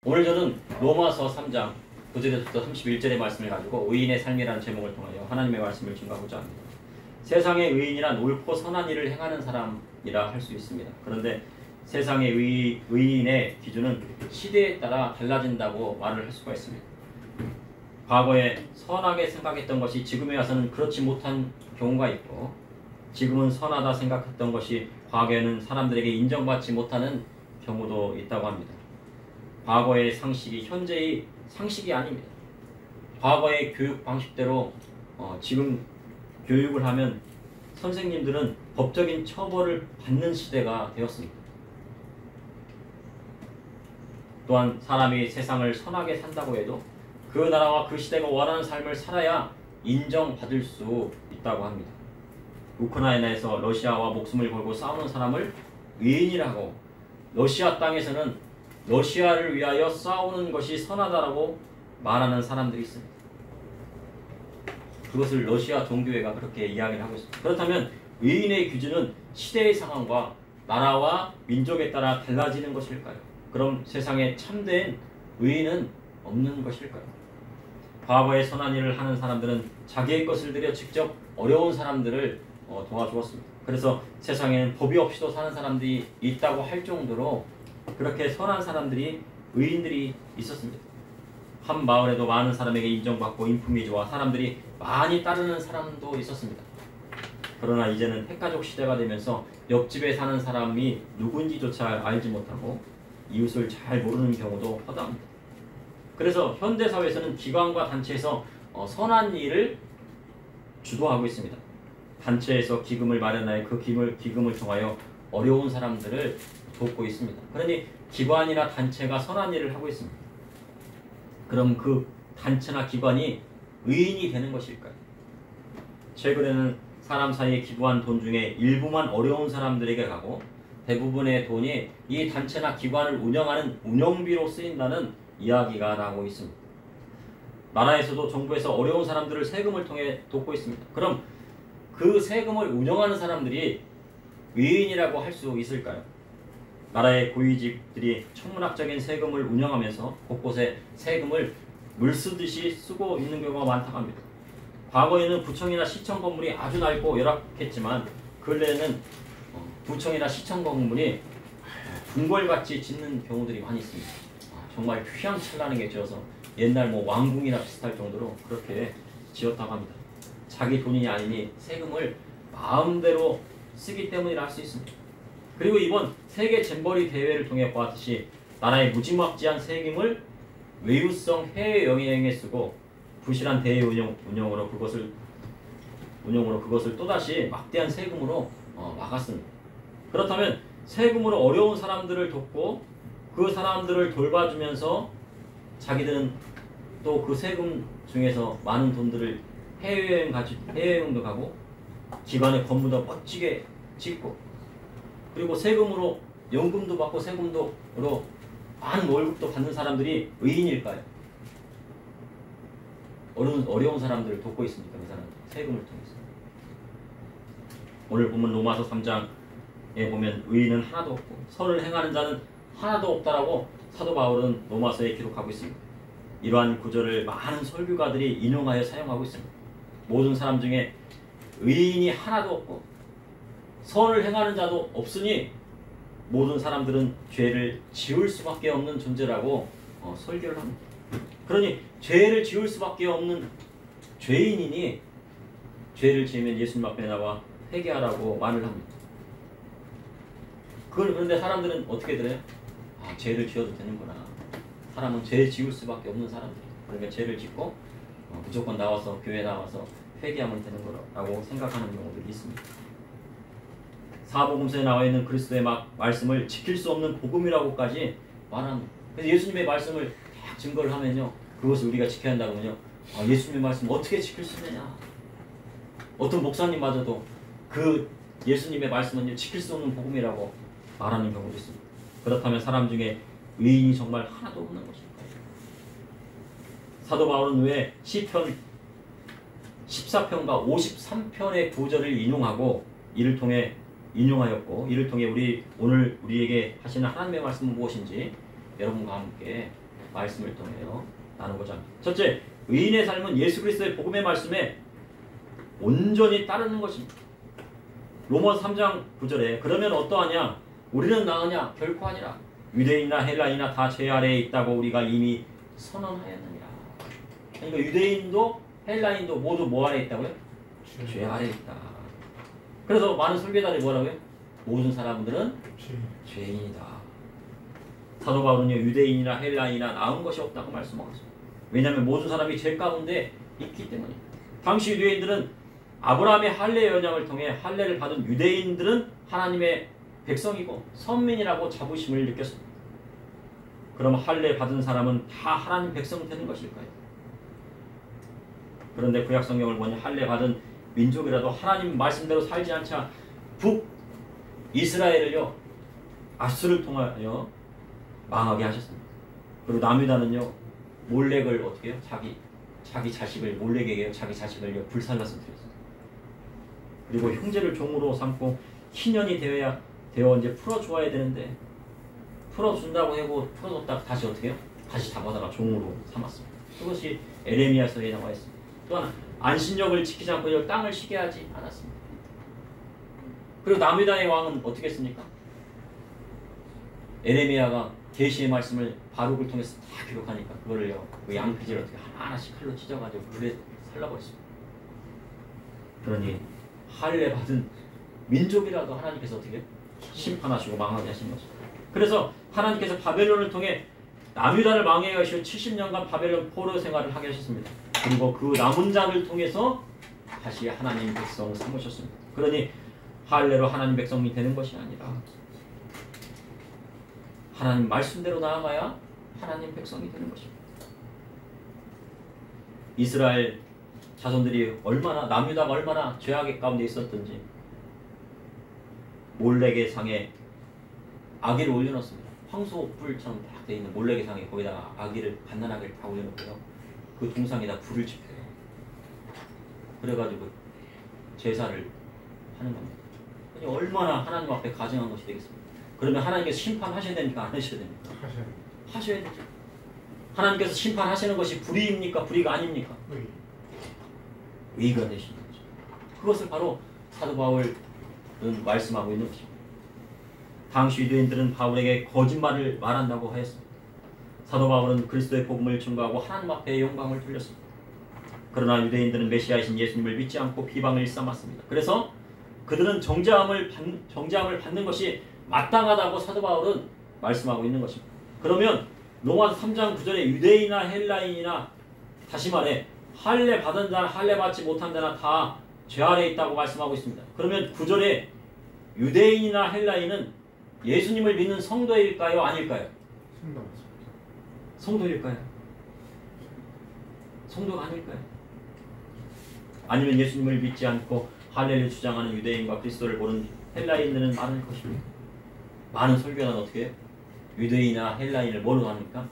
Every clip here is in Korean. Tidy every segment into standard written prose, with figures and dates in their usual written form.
오늘 저는 로마서 3장 9절에서부터 31절의 말씀을 가지고 의인의 삶이라는 제목을 통하여 하나님의 말씀을 증거하고자 합니다. 세상의 의인이란 옳고 선한 일을 행하는 사람이라 할 수 있습니다. 그런데 세상의 의인의 기준은 시대에 따라 달라진다고 말을 할 수가 있습니다. 과거에 선하게 생각했던 것이 지금에 와서는 그렇지 못한 경우가 있고, 지금은 선하다 생각했던 것이 과거에는 사람들에게 인정받지 못하는 경우도 있다고 합니다. 과거의 상식이 현재의 상식이 아닙니다. 과거의 교육 방식대로 지금 교육을 하면 선생님들은 법적인 처벌을 받는 시대가 되었습니다. 또한 사람이 세상을 선하게 산다고 해도 그 나라와 그 시대가 원하는 삶을 살아야 인정받을 수 있다고 합니다. 우크라이나에서 러시아와 목숨을 걸고 싸우는 사람을 의인이라고, 러시아 땅에서는 러시아를 위하여 싸우는 것이 선하다라고 말하는 사람들이 있습니다. 그것을 러시아 종교회가 그렇게 이야기를 하고 있습니다. 그렇다면 의인의 기준은 시대의 상황과 나라와 민족에 따라 달라지는 것일까요? 그럼 세상에 참된 의인은 없는 것일까요? 과거에 선한 일을 하는 사람들은 자기의 것을 들여 직접 어려운 사람들을 도와주었습니다. 그래서 세상에는 법이 없이도 사는 사람들이 있다고 할 정도로 그렇게 선한 사람들이, 의인들이 있었습니다. 한 마을에도 많은 사람에게 인정받고 인품이 좋아 사람들이 많이 따르는 사람도 있었습니다. 그러나 이제는 핵가족 시대가 되면서 옆집에 사는 사람이 누군지조차 알지 못하고 이웃을 잘 모르는 경우도 허다합니다. 그래서 현대사회에서는 기관과 단체에서 선한 일을 주도하고 있습니다. 단체에서 기금을 마련하여 그 기금을 통하여 어려운 사람들을 돕고 있습니다. 그러니 기관이나 단체가 선한 일을 하고 있습니다. 그럼 그 단체나 기관이 의인이 되는 것일까요? 최근에는 사람 사이에 기부한 돈 중에 일부만 어려운 사람들에게 가고 대부분의 돈이 이 단체나 기관을 운영하는 운영비로 쓰인다는 이야기가 나오고 있습니다. 나라에서도 정부에서 어려운 사람들을 세금을 통해 돕고 있습니다. 그럼 그 세금을 운영하는 사람들이 의인이라고 할 수 있을까요? 나라의 고위직들이 천문학적인 세금을 운영하면서 곳곳에 세금을 물쓰듯이 쓰고 있는 경우가 많다고 합니다. 과거에는 구청이나 시청 건물이 아주 낡고 열악했지만 근래에는 구청이나 시청 건물이 궁궐같이 짓는 경우들이 많이 있습니다. 정말 휘황찬란하게 지어서 옛날 왕궁이나 비슷할 정도로 그렇게 지었다고 합니다. 자기 돈이 아니니 세금을 마음대로 쓰기 때문이라 할 수 있습니다. 그리고 이번 세계 잼버리 대회를 통해 보았듯이 나라의 무지막지한 세금을 외유성 해외 여행에 쓰고 부실한 대회 운영으로 그것을 또다시 막대한 세금으로 막았습니다. 그렇다면 세금으로 어려운 사람들을 돕고 그 사람들을 돌봐주면서 자기들은 또 그 세금 중에서 많은 돈들을 해외여행도 가고 기관의 건물도 멋지게 짓고 그리고 세금으로 연금도 받고 세금으로 많은 월급도 받는 사람들이 의인일까요? 어려운 사람들을 돕고 있으니까 그 사람들 세금을 통해서. 오늘 보면 로마서 3장에 보면 의인은 하나도 없고 선을 행하는 자는 하나도 없다라고 사도 바울은 로마서에 기록하고 있습니다. 이러한 구절을 많은 설교가들이 인용하여 사용하고 있습니다. 모든 사람 중에 의인이 하나도 없고 선을 행하는 자도 없으니 모든 사람들은 죄를 지을 수밖에 없는 존재라고 설교를 합니다. 그러니 죄를 지을 수밖에 없는 죄인이니 죄를 지으면 예수님 앞에 나와 회개하라고 말을 합니다. 그런데 사람들은 어떻게 들어요? 죄를 지어도 되는구나. 사람은 죄 지을 수밖에 없는 사람들. 그러니까 죄를 짓고 무조건 나와서 교회 나와서 회개하면 되는 거라고 생각하는 경우들이 있습니다. 사복음서에 나와 있는 그리스도의 말씀을 지킬 수 없는 복음이라고까지 말합니다. 그래서 예수님의 말씀을 딱 증거를 하면요, 그것을 우리가 지켜야 한다고 하면요, 예수님의 말씀 어떻게 지킬 수 있느냐? 어떤 목사님마저도 그 예수님의 말씀은 지킬 수 없는 복음이라고 말하는 경우도 있습니다. 그렇다면 사람 중에 의인이 정말 하나도 없는 것입니다. 사도 바울은 왜 시편 14편과 53편의 구절을 인용하고 이를 통해 오늘 우리에게 하시는 하나님의 말씀은 무엇인지 여러분과 함께 말씀을 통해요 나누고자 합니다. 첫째, 의인의 삶은 예수 그리스도의 복음의 말씀에 온전히 따르는 것입니다. 로마서 3장 9절에 그러면 어떠하냐? 우리는 나으냐? 결코 아니라 유대인이나 헬라인이나 다 죄 아래에 있다고 우리가 이미 선언하였느니라. 그러니까 유대인도 헬라인도 모두 뭐 아래에 있다고요? 죄 아래에 있다. 그래서 많은 설교자들이 뭐라고요? 모든 사람들은 죄인이다. 사도 바울은요 유대인이나 헬라인이나 나은 것이 없다고 말씀하고 있습니다. 왜냐하면 모든 사람이 죄 가운데 있기 때문입니다. 당시 유대인들은 아브라함의 할례 연약을 통해 할례를 받은 유대인들은 하나님의 백성이고 선민이라고 자부심을 느꼈습니다. 그럼 할례 받은 사람은 다 하나님 백성 되는 것일까요? 그런데 구약 성경을 보니 할례 받은 민족이라도 하나님 말씀대로 살지 않자 북 이스라엘을요 아수를 통하여 망하게 하셨습니다. 그리고 남유다는요 몰렉을 어떻게 해요? 자기 자식을 몰렉에게 자기 자식을요 불살라서 드렸습니다. 그리고 형제를 종으로 삼고 희년이 되어 이제 풀어주어야 되는데 풀어준다고 하고 풀어줬다가 다시 어떻게 해요? 다시 잡아다가 종으로 삼았습니다. 그것이 에레미야서에 나와 있습니다. 또 하나 안신력을 지키지 않고 땅을 쉬게 하지 않았습니다. 그리고 남유다의 왕은 어떻게 했습니까? 에레미야가 계시의 말씀을 바룩을 통해서 다 기록하니까 그거를요 그 양피지를 어떻게 하나하나씩 칼로 찢어가지고 불에 살라버렸습니다. 그러니 할례 받은 민족이라도 하나님께서 어떻게 심판하시고 망하게 하신 것입니다. 그래서 하나님께서 바벨론을 통해 남유다를 망하게 하시고 70년간 바벨론 포로 생활을 하게 하셨습니다. 그리고 그 남은 자를 통해서 다시 하나님 백성 삼으셨습니다. 그러니 할례로 하나님 백성이 되는 것이 아니라 하나님 말씀대로 나아가야 하나님 백성이 되는 것입니다. 이스라엘 자손들이 얼마나 남유다가 얼마나 죄악의 가운데 있었던지 몰렉의 상에 아기를 올려놓습니다. 황소불처럼 딱 되어 있는 몰렉의 상에 거기다가 갓난아기를 다 올려놓고요. 그 동상에다 불을 지펴요. 그래가지고 제사를 하는 겁니다. 얼마나 하나님 앞에 가증한 것이 되겠습니까? 그러면 하나님께서 심판하셔야 됩니까? 안 하셔야 됩니까? 하셔야 되죠. 하나님께서 심판하시는 것이 불의입니까? 불의가 아닙니까? 의가 되시는 거죠. 그것을 바로 사도 바울은 말씀하고 있는 것입니다. 당시 유대인들은 바울에게 거짓말을 말한다고 하였습니다. 사도 바울은 그리스도의 복음을 증거하고 하나님 앞에 영광을 돌렸습니다. 그러나 유대인들은 메시아이신 예수님을 믿지 않고 비방을 일삼았습니다. 그래서 그들은 정죄함을 받는 것이 마땅하다고 사도 바울은 말씀하고 있는 것입니다. 그러면 로마서 3장 9절에 유대인이나 헬라인이나 다시 말해 할례 받은 자나 할례 받지 못한 자나 다 죄 아래에 있다고 말씀하고 있습니다. 그러면 9절에 유대인이나 헬라인은 예수님을 믿는 성도일까요? 아닐까요? 성도일까요? 성도가 아닐까요? 아니면 예수님을 믿지 않고 할례를 주장하는 유대인과 그리스도를 모르는 헬라인들은 많을 것입니다. 많은 설교자는 어떻게 해요? 유대인이나 헬라인을 뭐로 합니까?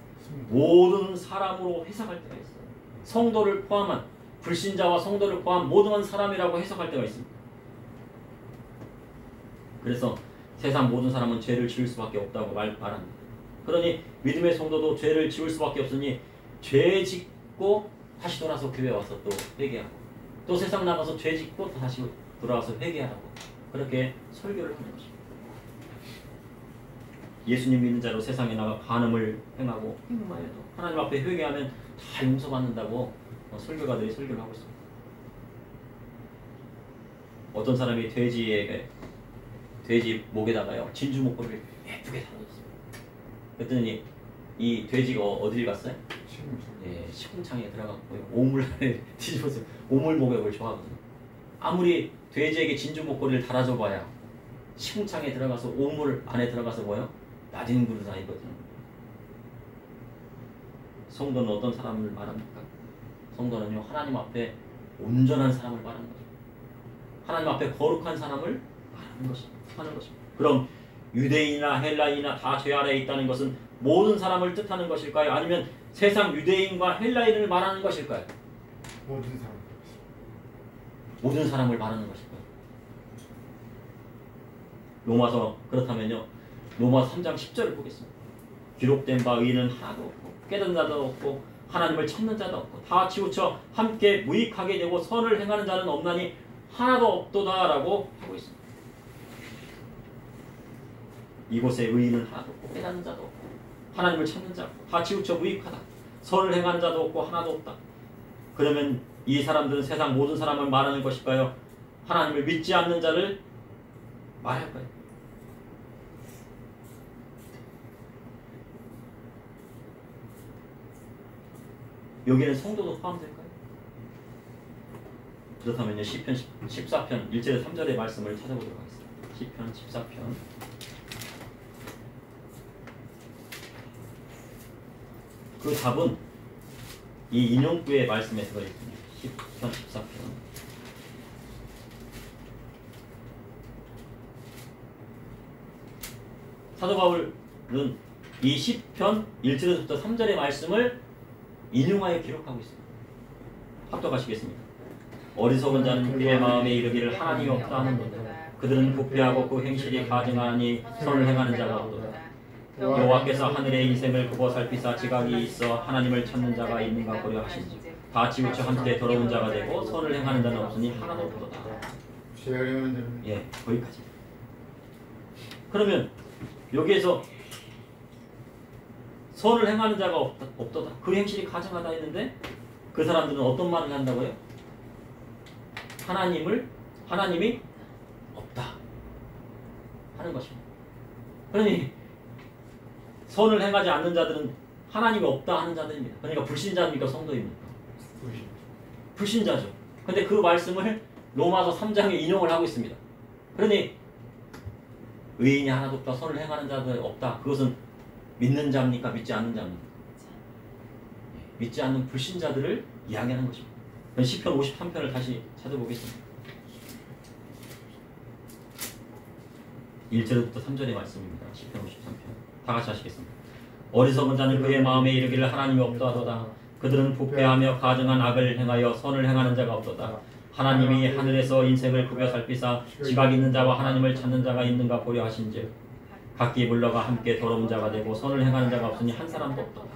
모든 사람으로 해석할 때가 있어요. 성도를 포함한 불신자와 성도를 포함한 모든 사람이라고 해석할 때가 있습니다. 그래서 세상 모든 사람은 죄를 지을 수밖에 없다고 말합니다. 그러니 믿음의 성도도 죄를 지을 수밖에 없으니 죄 짓고 다시 돌아서 교회에 와서 또 회개하고 또 세상 나가서 죄 짓고 또 다시 돌아와서 회개하라고 그렇게 설교를 하는 것입니다. 예수님 믿는 자로 세상에 나가 간음을 행하고 행음하여도 하나님 앞에 회개하면 다 용서받는다고 설교가들이 설교를 하고 있습니다. 어떤 사람이 돼지 목에다가요 진주 목걸이를 예쁘게 달아줬습니다. 그랬더니 이 돼지가 어딜 갔어요? 시궁창에 들어갔고 오물을 뒤집어서 오물 목욕을 좋아하거든요. 아무리 돼지에게 진주 목걸이를 달아줘봐야 시궁창에 들어가서 오물 안에 들어가서 뭐요? 낮은 그릇 아니거든요. 성도는 어떤 사람을 말합니까? 성도는요 하나님 앞에 온전한 사람을 말하는 거죠. 하나님 앞에 거룩한 사람을 말하는 것입니다. 그럼 유대인이나 헬라인이나 다 죄 아래에 있다는 것은 모든 사람을 뜻하는 것일까요? 아니면 세상 유대인과 헬라인을 말하는 것일까요? 모든 사람을 말하는 것일까요? 로마서 그렇다면요 로마서 3장 10절을 보겠습니다. 기록된 바 의인은 하나도 없고 깨닫는 자도 없고 하나님을 찾는 자도 없고 다 치우쳐 함께 무익하게 되고 선을 행하는 자는 없나니 하나도 없도다라고 하고 있습니다. 이곳에 의인은 하나도 없고 깨닫는 자도 없고 하나님을 찾는 자 없고 다 치우쳐 무익하다. 선을 행하는 자도 없고 하나도 없다. 그러면 이 사람들은 세상 모든 사람을 말하는 것일까요? 하나님을 믿지 않는 자를 말할까요? 여기에는 성도도 포함될까요? 그렇다면요, 시편 14편 1절에 3절의 말씀을 찾아보도록 하겠습니다. 시편 14편 그 답은 이 인용구의 말씀에 들어있습니다. 시편 14편 사도 바울은 이 시편 1절부터 3절의 말씀을 인용하여 기록하고 있습니다. 합독하시겠습니다. 어리석은 자는 그의 마음에 이르기를 하나님이 없다 하는도다. 그들은 부패하고 그 행실이 가증하니 선을 행하는 자가 없도다. 여호와께서 하늘의 인생을 굽어 살피사 지각이 있어 하나님을 찾는 자가 있는가 보려 하신지 다 치우쳐 함께 더러운 자가 되고 선을 행하는 자는 없으니 하나도 없도다. 예, 거기까지. 그러면 여기에서 선을 행하는 자가 없도다. 그 행실이 가증하다 했는데 그 사람들은 어떤 말을 한다고요? 하나님이 없다 하는 것입니다. 그러니 선을 행하지 않는 자들은 하나님이 없다 하는 자들입니다. 그러니까 불신자입니까? 성도입니까? 불신자죠. 근데 그 말씀을 로마서 3장에 인용을 하고 있습니다. 그러니 의인이 하나도 없다. 선을 행하는 자들 없다. 그것은 믿는 자입니까? 믿지 않는 자입니까? 믿지 않는 불신자들을 이야기하는 것입니다. 시편 53편을 다시 찾아보겠습니다. 1절부터 3절의 말씀입니다. 시편 53편 다 같이 하시겠습니다. 어리석은 자는 그의 마음에 이르기를 하나님이 없다 하도다. 그들은 부패하며 가증한 악을 행하여 선을 행하는 자가 없도다. 하나님이 하늘에서 인생을 구겨 살피사 지각 있는 자와 하나님을 찾는 자가 있는가 보려 하신즉 각기 물러가 함께 더러운 자가 되고 선을 행하는 자가 없으니 한 사람도 없도다.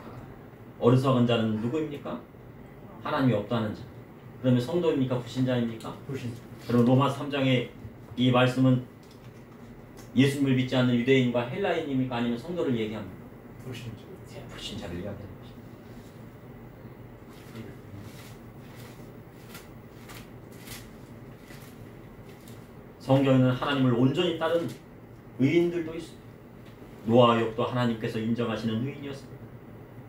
어리석은 자는 누구입니까? 하나님이 없다는 자. 그러면 성도입니까? 불신자입니까? 불신자. 그럼 로마 3장의 이 말씀은 예수님을 믿지 않는 유대인과 헬라인입니까? 아니면 성도를 얘기합니까? 불신자. 불신자를 이야기하는 것입니다. 성경에는 하나님을 온전히 따른 의인들도 있습니다. 노아와 욥도 하나님께서 인정하시는 의인이었습니다.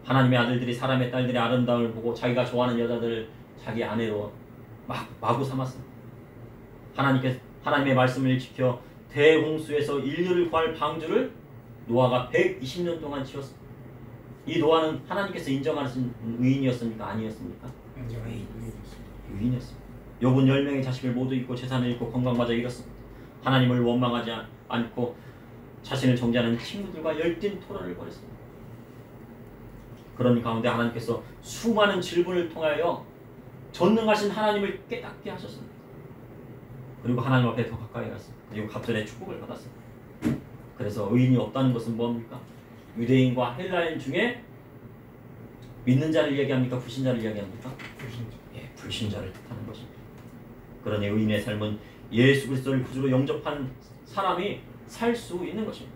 하나님의 아들들이 사람의 딸들의 아름다움을 보고 자기가 좋아하는 여자들을 자기 아내로 마구 삼았습니다. 하나님의 말씀을 지켜 대홍수에서 인류를 구할 방주를 노아가 120년 동안 지었습니다. 이 노아는 하나님께서 인정하는 의인이었습니까? 아니었습니까? 의인이었습니다. 욥은 10명의 자식을 모두 잃고 재산을 잃고 건강마저 잃었습니다. 하나님을 원망하지 않고 자신을 정죄하는 친구들과 열띤 토론을 벌였습니다. 그런 가운데 하나님께서 수많은 질문을 통하여 전능하신 하나님을 깨닫게 하셨습니다. 그리고 하나님 앞에 더 가까이 갔습니다. 그리고 갑절의 축복을 받았습니다. 그래서 의인이 없다는 것은 뭡니까? 유대인과 헬라인 중에 믿는 자를 이야기합니까? 불신자를 이야기합니까? 불신자. 예, 불신자를 뜻하는 것입니다. 그러니 의인의 삶은 예수 그리스도를 구주로 영접한 사람이 살 수 있는 것입니다.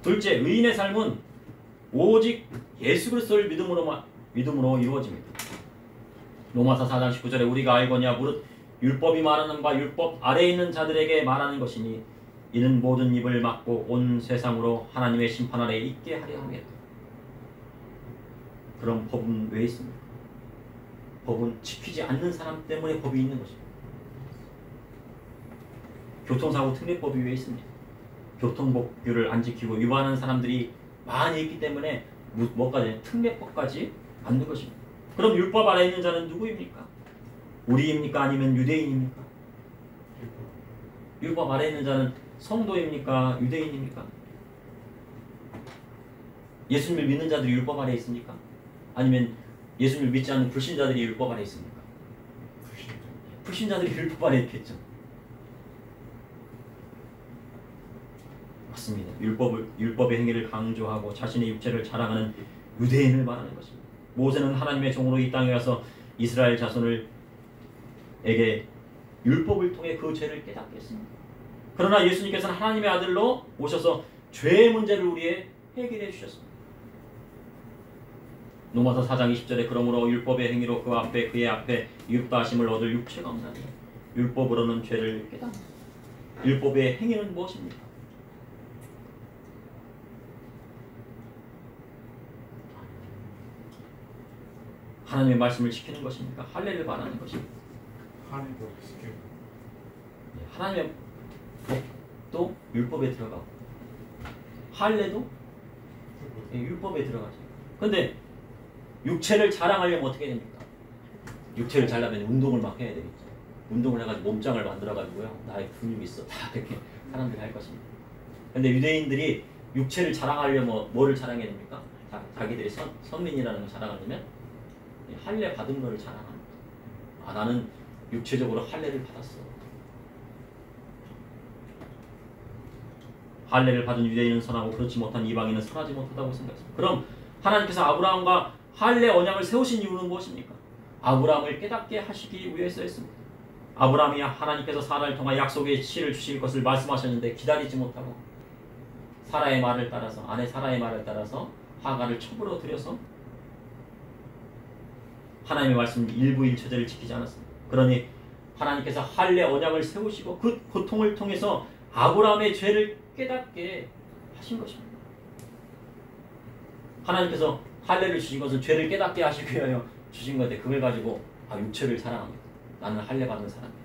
둘째, 의인의 삶은 오직 예수 그리스도를 믿음으로 이루어집니다. 로마서 4장 19절에 우리가 알거냐 무릇 율법이 말하는 바 율법 아래에 있는 자들에게 말하는 것이니 이는 모든 입을 막고 온 세상으로 하나님의 심판 아래에 있게 하려 함이다. 그럼 법은 왜 있습니까? 법은 지키지 않는 사람 때문에 법이 있는 것입니다. 교통사고 특례법이 왜 있습니까? 교통법규를 안 지키고 위반하는 사람들이 많이 있기 때문에 뭐까지 특례법까지 만든 것입니다. 그럼 율법 아래에 있는 자는 누구입니까? 우리입니까? 아니면 유대인입니까? 율법 아래에 있는 자는 성도입니까? 유대인입니까? 예수님을 믿는 자들이 율법 아래에 있습니까? 아니면 예수님을 믿지 않는 불신자들이 율법 아래에 있습니까? 불신자들이 율법 아래에 있겠죠. 맞습니다. 율법의 행위를 강조하고 자신의 육체를 자랑하는 유대인을 말하는 것입니다. 모세는 하나님의 종으로 이 땅에 와서 이스라엘 자손에게 율법을 통해 그 죄를 깨닫게 했습니다. 그러나 예수님께서는 하나님의 아들로 오셔서 죄의 문제를 우리의 해결해 주셨습니다. 로마서 4장 20절에 그러므로 율법의 행위로 그의 앞에 이웃다하심을 얻을 육체가 없나니 율법으로는 죄를 깨닫는다. 율법의 행위는 무엇입니까? 하나님의 말씀을 지키는 것입니까? 할례를 말하는 것입니까? 하나님의 법도 율법에 들어가고 할례도 율법에 들어가죠. 근데 육체를 자랑하려면 어떻게 됩니까? 육체를 자랑하면 운동을 막 해야 되겠죠. 운동을 해가지고 몸짱을 만들어가지고요. 나의 근육이 있어. 다 그렇게 사람들이 할 것입니다. 근데 유대인들이 육체를 자랑하려면 뭐를 자랑해야 됩니까? 자기들이 선민이라는 걸 자랑하려면 할례 받은 거를 자랑합니다. 아, 나는 육체적으로 할례를 받았어. 할례를 받은 유대인은 선하고 그렇지 못한 이방인은 선하지 못하다고 생각했습니다. 그럼 하나님께서 아브라함과 할례 언약을 세우신 이유는 무엇입니까? 아브라함을 깨닫게 하시기 위해서였습니다. 아브라함이 하나님께서 사라를 통해 약속의 씨를 주실 것을 말씀하셨는데 기다리지 못하고 사라의 말을 따라서 아내 사라의 말을 따라서 하가를 첩으로 들여서 하나님의 말씀 일부 일처제를 지키지 않았습니다. 그러니 하나님께서 할례 언약을 세우시고 그 고통을 통해서 아브라함의 죄를 깨닫게 하신 것입니다. 하나님께서 할례를 주신 것은 죄를 깨닫게 하시기 위하여 주신 건데 그걸 가지고 육체를 사랑합니다. 나는 할례 받는 사람이다.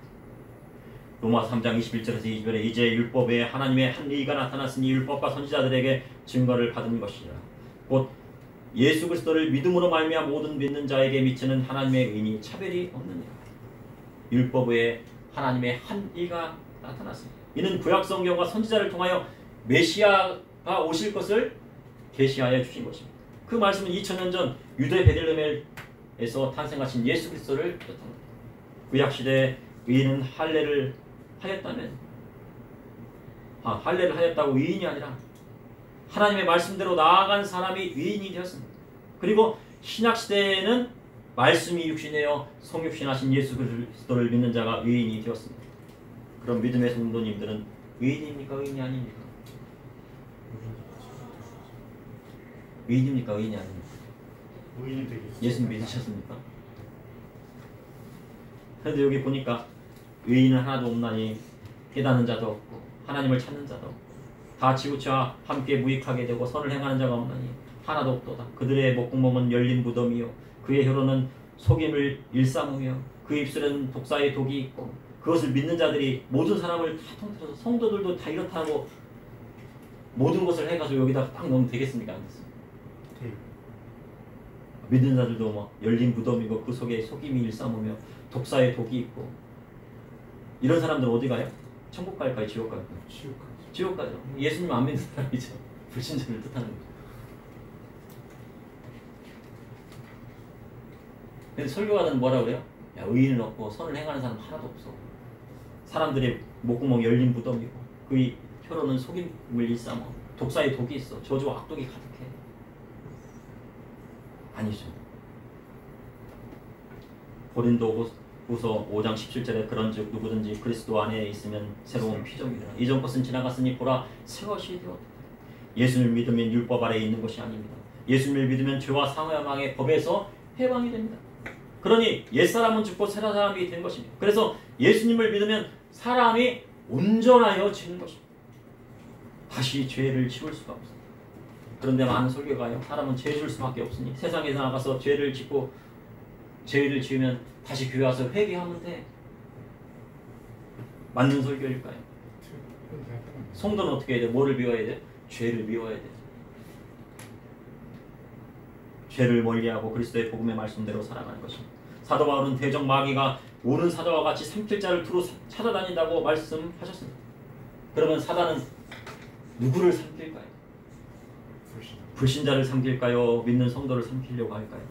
로마 3장 21절에서 22절에 이제 율법에 하나님의 한 의가 나타났으니 율법과 선지자들에게 증거를 받은 것이라. 곧 예수 그리스도를 믿음으로 말미암아 모든 믿는 자에게 미치는 하나님의 의니 차별이 없느니라. 율법 외에 하나님의 한 의가 나타났습니다. 이는 구약 성경과 선지자를 통하여 메시아가 오실 것을 계시하여 주신 것입니다. 그 말씀은 2000년 전 유대 베들레헴에서 탄생하신 예수 그리스도를 뜻합니다. 구약 시대에 의인은 할례를 하였다면 할례를 하였다고 의인이 아니라 하나님의 말씀대로 나아간 사람이 의인이 되었습니다. 그리고 신약 시대에는 말씀이 육신되어 성육신하신 예수 그리스도를 믿는 자가 의인이 되었습니다. 그럼 믿음의 성도님들은 의인입니까? 의인이 아닙니까? 의인입니까? 의인이 아닙니까? 의인이 되겠습니다. 예수 믿으셨습니까? 그런데 여기 보니까 의인은 하나도 없나니 깨닫는 자도 없고 하나님을 찾는 자도 없고 다 지구체와 함께 무익하게 되고 선을 행하는 자가 없나니 하나도 없도다. 그들의 목구멍은 열린 무덤이요 그의 혀로는 속임을 일삼으며 그 입술에는 독사의 독이 있고 그것을 믿는 자들이 모든 사람을 다 통틀어서 성도들도 다 이렇다고 모든 것을 해가지고 여기다 딱 넣으면 되겠습니까? 안 됐습니까? 믿는 자들도 뭐 열린 무덤이고 그 속에 속임이 일삼으며 독사의 독이 있고 이런 사람들은 어디 가요? 천국 갈까요? 지옥 갈까요? 지옥 가죠. 예수님 안 믿는 사람이죠. 불신자를 뜻하는 거죠. 근데 설교가는 뭐라 그래요? 야, 의인은 없고 선을 행하는 사람 하나도 없어. 사람들의 목구멍 열린 무덤이고 그 혀로는 속임을 일삼어 독사의 독이 있어. 저주와 악독이 가득해. 아니죠. 고린도후서 5장 17절에 그런즉 누구든지 그리스도 안에 있으면 새로운 피조물이라. 이전 것은 지나갔으니 보라 새 것이 되었다. 예수를 믿으면 율법 아래에 있는 것이 아닙니다. 예수를 믿으면 죄와 사망의 법에서 해방이 됩니다. 그러니 옛사람은 죽고 새 사람이 된 것입니다. 그래서 예수님을 믿으면 사람이 온전하여지는 것입니다. 다시 죄를 지을 수가 없습니다. 그런데 많은 설교가요. 사람은 죄 질 수밖에 없으니 세상에 나가서 죄를 짓고 죄를 지으면 다시 교회 와서 회개하면 돼. 맞는 설교일까요? 성도는 어떻게 해야 돼? 뭐를 미워야 돼? 죄를 미워야 돼. 죄를 멀리하고 그리스도의 복음의 말씀대로 살아가는 것입니다. 사도 바울은 대적 마귀가 오는 사자와 같이 삼킬 자를 두루 찾아다닌다고 말씀하셨습니다. 그러면 사단은 누구를 삼킬까요? 불신자를 삼킬까요? 믿는 성도를 삼키려고 할까요?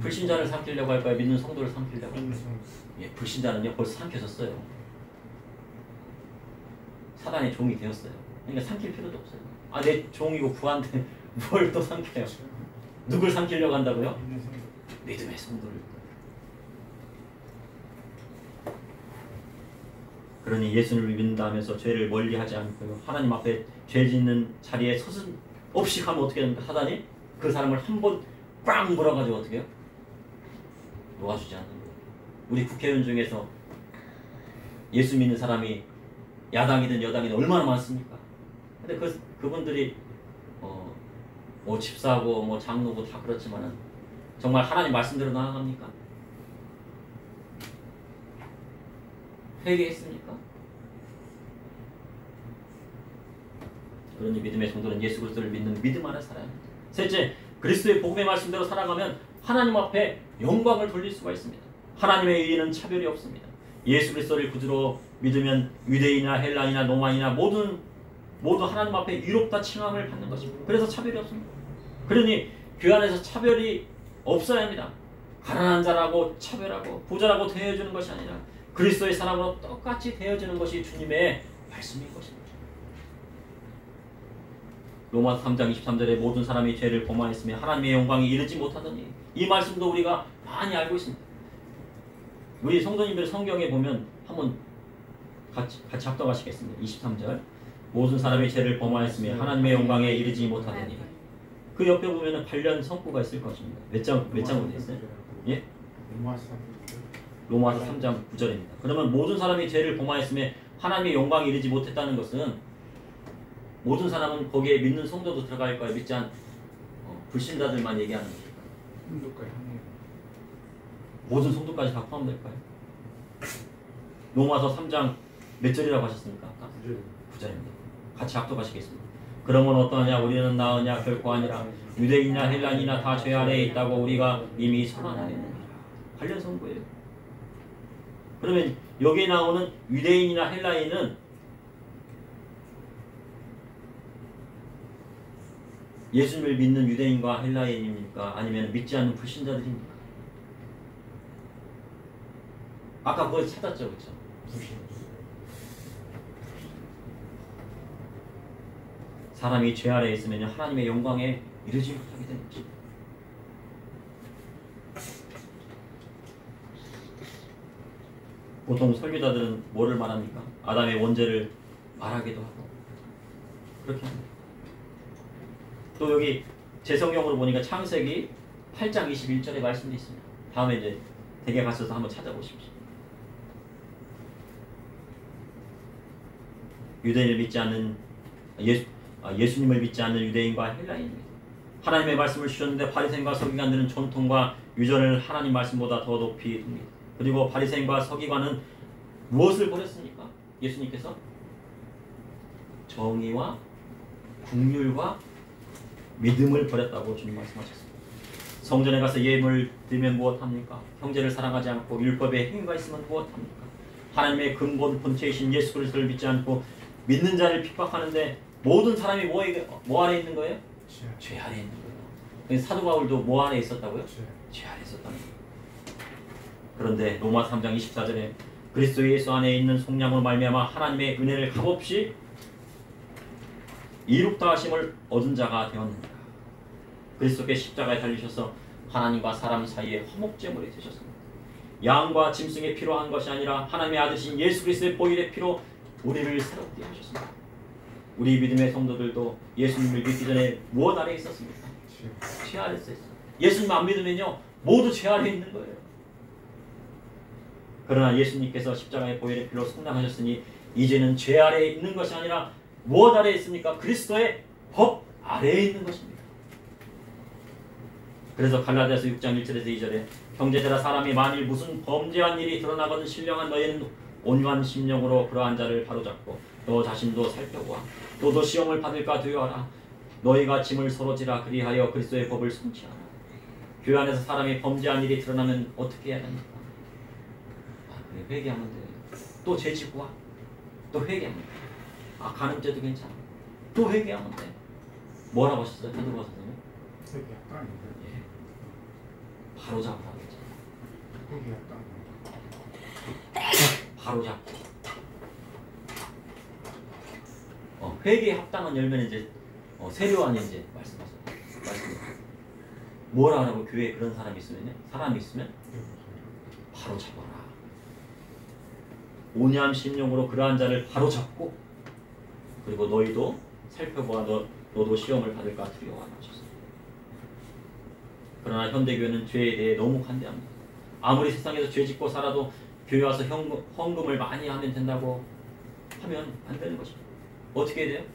불신자를 삼키려고 할까요? 믿는 성도를 삼키려고 할까요? 예, 불신자는요 벌써 삼켜졌어요. 사단의 종이 되었어요. 그러니까 삼킬 필요도 없어요. 내 종이고 부한테 뭘 또 삼켜요? 누굴 삼키려고 한다고요? 믿는 성도. 믿음의 성도를. 그러니 예수님을 믿는다 하면서 죄를 멀리하지 않고요. 하나님 앞에 죄 짓는 자리에 서슴 없이 가면 어떻게 됩니까? 사단이 그 사람을 한 번 꽝 물어가지고 어떻게 해요? 놓아주지 않는 거예요. 우리 국회의원 중에서 예수 믿는 사람이 야당이든 여당이든 얼마나 많습니까? 근데 그분들이 뭐 집사고 뭐 장로고 다 그렇지만은 정말 하나님 말씀대로 나아갑니까? 회개했습니까? 그러니 믿음의 성도는 예수 그리스도를 믿는 믿음 안에 살아야 합니다. 셋째, 그리스도의 복음의 말씀대로 살아가면 하나님 앞에 영광을 돌릴 수가 있습니다. 하나님의 의의는 차별이 없습니다. 예수 그리스도를 구주로 믿으면 유대인이나 헬라인이나 로마인이나 모두 하나님 앞에 의롭다 칭함을 받는 것입니다. 그래서 차별이 없습니다. 그러니 교회 안에서 차별이 없어야 합니다. 가난한 자라고 차별하고 부자라고 대해주는 것이 아니라 그리스도의 사람으로 똑같이 대해주는 것이 주님의 말씀인 것입니다. 로마서 3장 23절에 모든 사람이 죄를 범하였으며 하나님의 영광에 이르지 못하더니, 이 말씀도 우리가 많이 알고 있습니다. 우리 성도님들 성경에 보면 한번 같이 합독하시겠습니다. 23절 모든 사람이 죄를 범하였으며 하나님의 영광에 이르지 못하더니, 그 옆에 보면 8년 성구가 있을 것입니다. 몇 장으로 되어 있어요? 예? 로마서 3장 9절입니다. 그러면 모든 사람이 죄를 범하였으며 하나님의 영광에 이르지 못했다는 것은 모든 사람은 거기에 믿는 성도도 들어갈까요? 믿지 않은 불신자들만 얘기하는 것일까요? 모든 성도까지 다 포함될까요? 로마서 3장 몇 절이라고 하셨습니까? 아까? 9절입니다. 같이 합독하시겠습니다. 그러면 어떠하냐? 우리는 나으냐? 결코 아니라 유대인이나 헬라인이나 다 죄 아래에 있다고 우리가 이미 선언하였느니라. 관련 선고예요. 그러면 여기에 나오는 유대인이나 헬라인은 예수님을 믿는 유대인과 헬라인입니까? 아니면 믿지 않는 불신자들입니까? 아까 그걸 찾았죠, 그렇죠? 사람이 죄 아래에 있으면 하나님의 영광에 이르지 못하게 되는 것입니다. 보통 설교자들은 뭐를 말합니까? 아담의 원죄를 말하기도 하고 그렇게 합니다. 또 여기 제 성경으로 보니까 창세기 8장 21절의 말씀도 있습니다. 다음에 이제 댁에 가셔서 한번 찾아보십시오. 유대인을 믿지 않는 예수님을 믿지 않는 유대인과 헬라인입니다. 하나님의 말씀을 주셨는데 바리새인과 서기관들은 전통과 유전을 하나님 말씀보다 더 높이 둡니다. 그리고 바리새인과 서기관은 무엇을 버렸습니까? 예수님께서 정의와 긍휼과 믿음을 버렸다고 주님 말씀하셨습니다. 성전에 가서 예물을 드리면 무엇합니까? 형제를 사랑하지 않고 율법에 행위가 있으면 무엇합니까? 하나님의 근본 본체이신 예수 그리스도를 믿지 않고 믿는 자를 핍박하는데 모든 사람이 뭐 아래 있는 거예요? 죄 아래 있는 거예요. 사도 바울도 뭐 아래 있었다고요? 죄 아래 있었다는 거예요. 그런데 로마 3장 24절에 그리스도 예수 안에 있는 속량으로 말미암아 하나님의 은혜를 값없이 이롭다 하심을 얻은 자가 되었느니라. 그리스도께 십자가에 달리셔서 하나님과 사람 사이에 화목제물이 되셨습니다. 양과 짐승의 피로 한 것이 아니라 하나님의 아들이신 예수 그리스도의 보혈의 피로 우리를 새롭게 하셨습니다. 우리 믿음의 성도들도 예수님을 믿기 전에 무엇 아래 있었습니까? 죄 아래 있었어요. 예수님 안 믿으면요 모두 죄 아래 있는 거예요. 그러나 예수님께서 십자가의 보혈의 피로 속량하셨으니 이제는 죄 아래에 있는 것이 아니라 무엇 아래에 있습니까? 그리스도의 법 아래에 있는 것입니다. 그래서 갈라디아서 6장 1절에서 2절에 형제들아 사람이 만일 무슨 범죄한 일이 드러나거든 신령한 너희는 온유한 심령으로 그러한 자를 바로잡고 너 자신도 살펴보아 너도 시험을 받을까 두려워하라. 너희가 짐을 서로 지라 그리하여 그리스도의 법을 성취하라. 교회 안에서 사람이 범죄한 일이 드러나면 어떻게 해야 됩니까? 그래, 회개하면 돼요. 또 죄 짓고 와. 또 회개하면 돼. 간음죄도 괜찮아. 또 회개하면 돼. 뭐라고 하셨어요? 한두가 선생님? 예. 바로 잡으라고 했잖아요. 바로 잡고. 회개에 합당한 열매는 이제 세례요한이 이제 말씀하셨어요. 있습니다. 뭘 하라고 교회에 그런 사람이 있으면요? 사람이 있으면 바로 잡아라. 오냠심령으로 그러한 자를 바로 잡고 그리고 너희도 살펴보아 너도 시험을 받을까 두려워하라 하셨습니다. 그러나 현대교회는 죄에 대해 너무 관대합니다. 아무리 세상에서 죄 짓고 살아도 교회 와서 헌금을 많이 하면 된다고 하면 안 되는 것입니다. 어떻게 해야 돼요?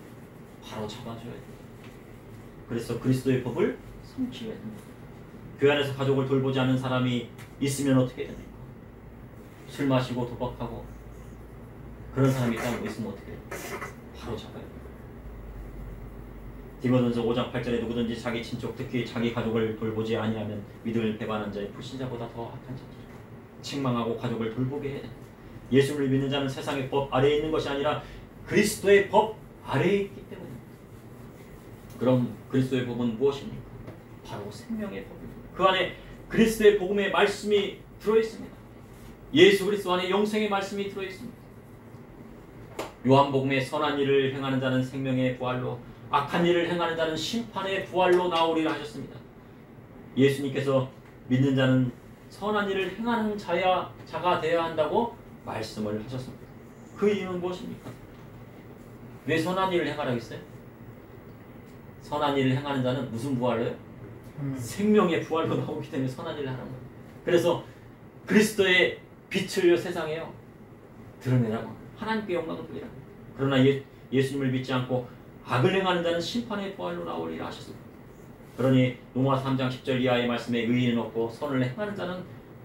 바로 잡아줘야 돼요. 그래서 그리스도의 법을 성취해야 됩니다. 교회 안에서 가족을 돌보지 않는 사람이 있으면 어떻게 됩니까? 술 마시고 도박하고 그런 사람이 있으면 어떻게 해요? 바로 잡아야 돼요. 디모데전서 5장 8절에 누구든지 자기 친족 특히 자기 가족을 돌보지 아니하면 믿음을 배반한 자의 불신자보다 더 악한 자들. 책망하고 가족을 돌보게 해야 됩니다. 예수를 믿는 자는 세상의 법 아래에 있는 것이 아니라 그리스도의 법 아래에 있기 때문입니다. 그럼 그리스도의 법은 무엇입니까? 바로 생명의 법입니다. 그 안에 그리스도의 복음의 말씀이 들어있습니다. 예수 그리스도 안에 영생의 말씀이 들어있습니다. 요한복음에 선한 일을 행하는 자는 생명의 부활로 악한 일을 행하는 자는 심판의 부활로 나오리라 하셨습니다. 예수님께서 믿는 자는 선한 일을 행하는 자가 되어야 한다고 말씀을 하셨습니다. 그 이유는 무엇입니까? 왜 선한 일을 행하라고 했어요? 선한 일을 행하는 자는 무슨 부활로요? 생명의 부활로 나오기 때문에 선한 일을 하는 거예요. 그래서 그리스도의 빛을 세상에요 드러내라고 하나님께 영광을 돌리라. 그러나 예수님을 믿지 않고 악을 행하는 자는 심판의 부활로 나오리라 하셨습니다. 그러니 로마 3장 10절 이하의 말씀에 의인은 없고 선을 행하는 자는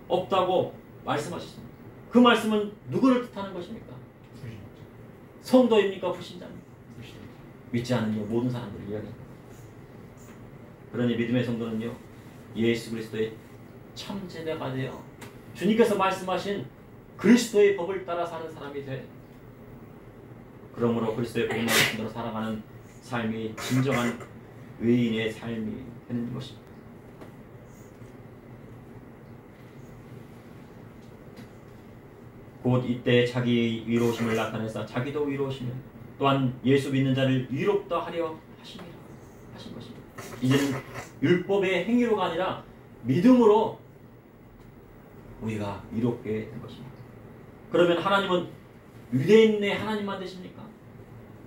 없다고 말씀하셨습니다. 그 말씀은 누구를 뜻하는 것입니까? 성도입니까? 불신자입니까? 믿지 않는 모든 사람들을 이야기합니다. 그러니 믿음의 성도는요 예수 그리스도의 참제자가 되어 주님께서 말씀하신 그리스도의 법을 따라 사는 사람이 돼. 그러므로 그리스도의 복음을 말씀대로 살아가는 삶이 진정한 의인의 삶이 되는 것입니다. 곧 이때 자기의 위로우심을 나타내사 자기도 위로우시며 또한 예수 믿는 자를 위롭다 하려 하심이라 하신 것입니다. 이제는 율법의 행위로가 아니라 믿음으로 우리가 위롭게 된 것입니다. 그러면 하나님은 유대인의 하나님만 되십니까?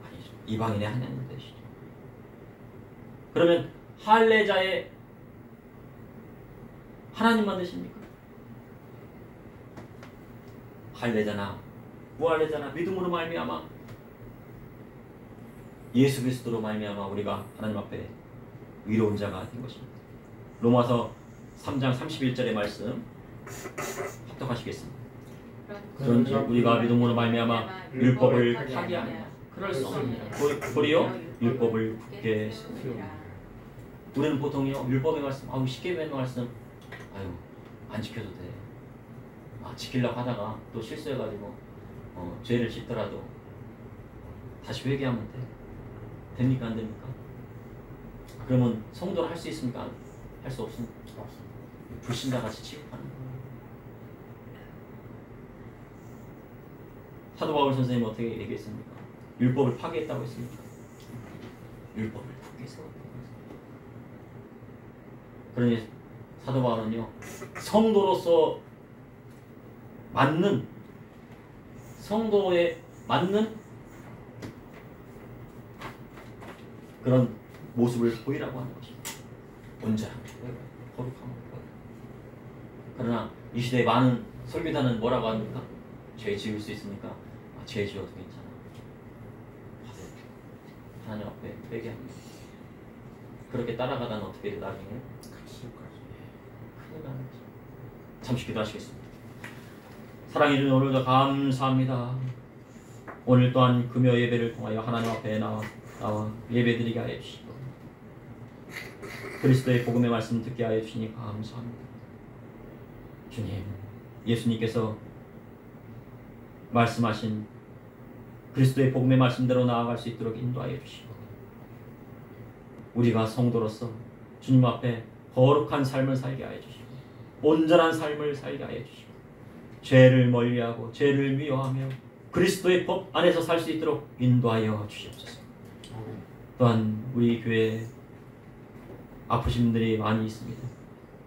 아니죠. 이방인의 하나님 되시죠. 그러면 할례자의 하나님만 되십니까? 할례자나 무할례자나 믿음으로 말미암아 예수 그리스도로 말미암아 우리가 하나님 앞에 위로운 자가 된 것입니다. 로마서 3장 31절의 말씀 합독하시겠습니다. 그런지 우리가 믿음으로 말미암아 율법을 파기하느냐 그럴 수 없느니라. 도리어 율법을 굳게 세우느니라. 우리는 보통요 율법의 말씀 쉽게 배우는 말씀 안 지켜도 돼. 지키려고 하다가 또 실수해가지고 죄를 짓더라도 다시 회개하면 돼. 됩니까? 안 됩니까? 그러면 성도를 할 수 있습니까? 할 수 없습니까? 불신자같이 취급하는 거예요. 사도 바울 선생님이 어떻게 얘기했습니까? 율법을 파괴했다고 했습니까? 율법을 굳게 세웠다고 했습니다. 그러니 사도 바울은요 성도로서 성도에 맞는 그런 모습을 보이라고 하는 것입니다. 온전함을 보여요. 거룩함을 보여요. 그러나 이 시대에 많은 설교단은 뭐라고 합니까? 죄 지을 수 있습니까? 죄 지어도 괜찮아. 하나님 앞에 회개합니다. 그렇게 따라가다는 어떻게 돼? 나중에 큰일 나는 거죠. 잠시 기도하시겠습니다. 사랑해 주는 오늘도 감사합니다. 오늘 또한 금요 예배를 통하여 하나님 앞에 나와 예배드리게 하여 주시고 그리스도의 복음의 말씀 듣게 하여 주시니 감사합니다. 주님, 예수님께서 말씀하신 그리스도의 복음의 말씀대로 나아갈 수 있도록 인도하여 주시고 우리가 성도로서 주님 앞에 거룩한 삶을 살게 하여 주시고 온전한 삶을 살게 하여 주시고 죄를 멀리하고 죄를 미워하며 그리스도의 법 안에서 살 수 있도록 인도하여 주시옵소서. 또한 우리 교회 아프신 분들이 많이 있습니다.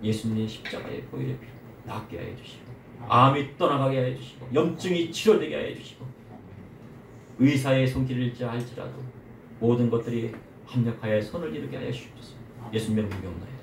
예수님의 십자가의 보혈의 피로 낫게 하여 주시고 암이 떠나가게 하여 주시고 염증이 치료되게 하여 주시고 의사의 손길일지 알지라도 모든 것들이 합력하여 선을 이루게 하여 주옵소서. 예수님의 이름으로 기도합니다.